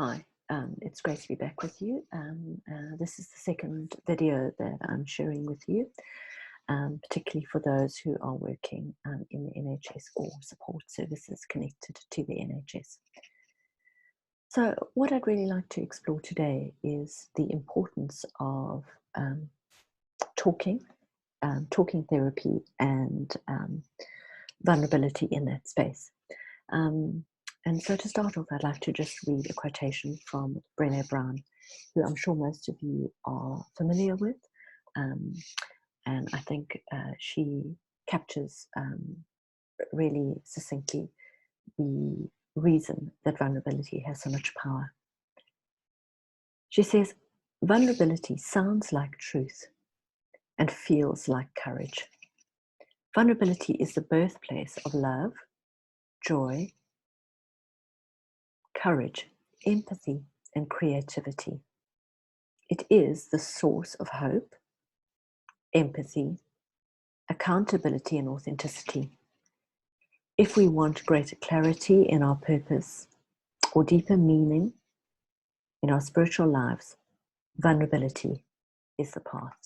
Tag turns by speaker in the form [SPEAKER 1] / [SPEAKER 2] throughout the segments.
[SPEAKER 1] Hi, it's great to be back with you. This is the second video that I'm sharing with you, particularly for those who are working in the NHS or support services connected to the NHS. So what I'd really like to explore today is the importance of talking therapy and vulnerability in that space. And so to start off, I'd like to just read a quotation from Brené Brown, who I'm sure most of you are familiar with. And I think she captures really succinctly the reason that vulnerability has so much power. She says, vulnerability sounds like truth and feels like courage. Vulnerability is the birthplace of love, joy, courage, empathy, and creativity. It is the source of hope, empathy, accountability, and authenticity. If we want greater clarity in our purpose or deeper meaning in our spiritual lives, vulnerability is the path.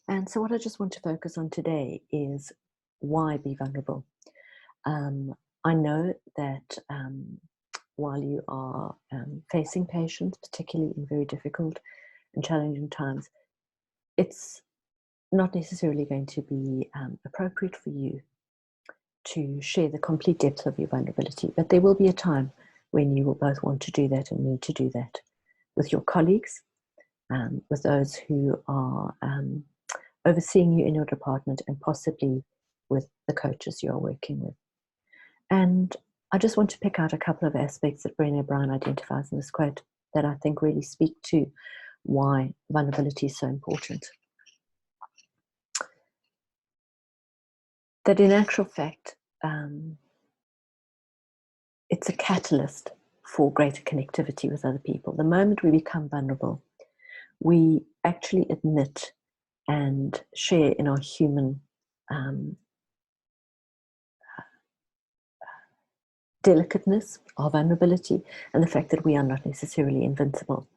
[SPEAKER 1] And so what I just want to focus on today is why be vulnerable. I know that while you are facing patients, particularly in very difficult and challenging times, it's not necessarily going to be appropriate for you to share the complete depth of your vulnerability, but there will be a time when you will both want to do that and need to do that with your colleagues, with those who are overseeing you in your department, and possibly with the coaches you're working with. And I just want to pick out a couple of aspects that Brené Brown identifies in this quote that I think really speak to why vulnerability is so important. That in actual fact, it's a catalyst for greater connectivity with other people. The moment we become vulnerable, we actually admit and share in our human delicateness, our vulnerability, and the fact that we are not necessarily invincible.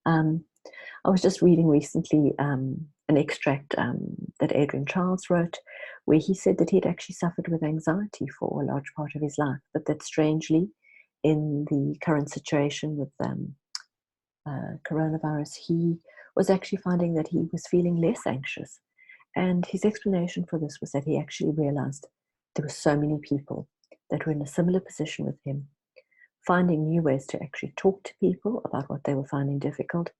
[SPEAKER 1] I was just reading recently an extract that Adrian Charles wrote, where he said that he'd actually suffered with anxiety for a large part of his life, but that strangely, in the current situation with coronavirus, he was actually finding that he was feeling less anxious. And his explanation for this was that he actually realized there were so many people that were in a similar position with him, finding new ways to actually talk to people about what they were finding difficult,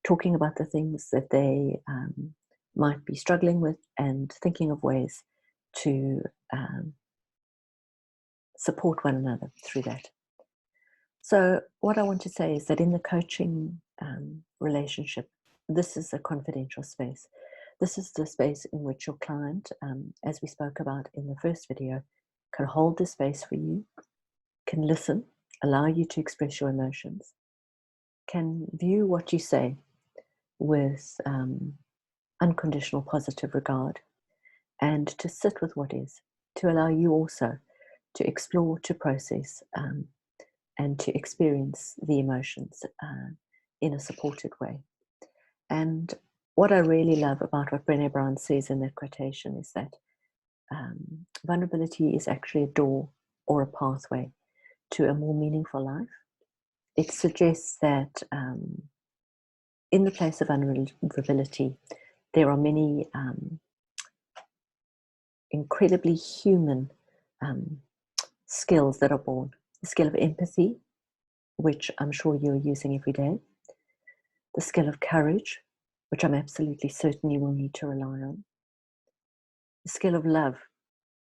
[SPEAKER 1] talking about the things that they might be struggling with, and thinking of ways to support one another through that. So what I want to say is that in the coaching relationship, this is a confidential space. This is the space in which your client, as we spoke about in the first video, can hold the space for you, can listen, allow you to express your emotions, can view what you say with unconditional positive regard, and to sit with what is, to allow you also to explore, to process, and to experience the emotions in a supported way. And what I really love about what Brené Brown says in that quotation is that vulnerability is actually a door or a pathway to a more meaningful life. It suggests that in the place of vulnerability, there are many incredibly human skills that are born. The skill of empathy, which I'm sure you're using every day. The skill of courage, which I'm absolutely certain you will need to rely on. The skill of love,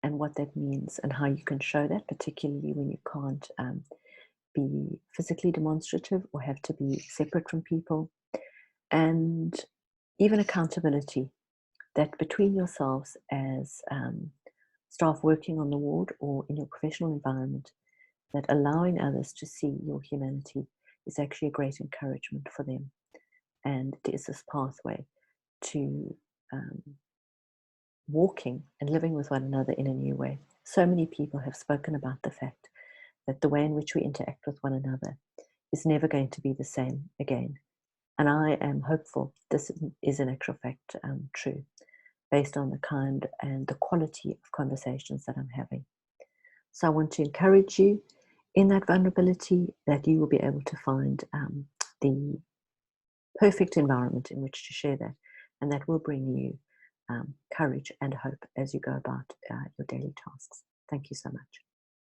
[SPEAKER 1] and what that means and how you can show that, particularly when you can't be physically demonstrative or have to be separate from people. And even accountability, that between yourselves as staff working on the ward or in your professional environment, that allowing others to see your humanity is actually a great encouragement for them. And it is this pathway to walking and living with one another in a new way. So many people have spoken about the fact that the way in which we interact with one another is never going to be the same again. And I am hopeful this is in actual fact true, based on the kind and the quality of conversations that I'm having. So I want to encourage you in that vulnerability that you will be able to find the perfect environment in which to share that, and that will bring you courage and hope as you go about your daily tasks. Thank you so much.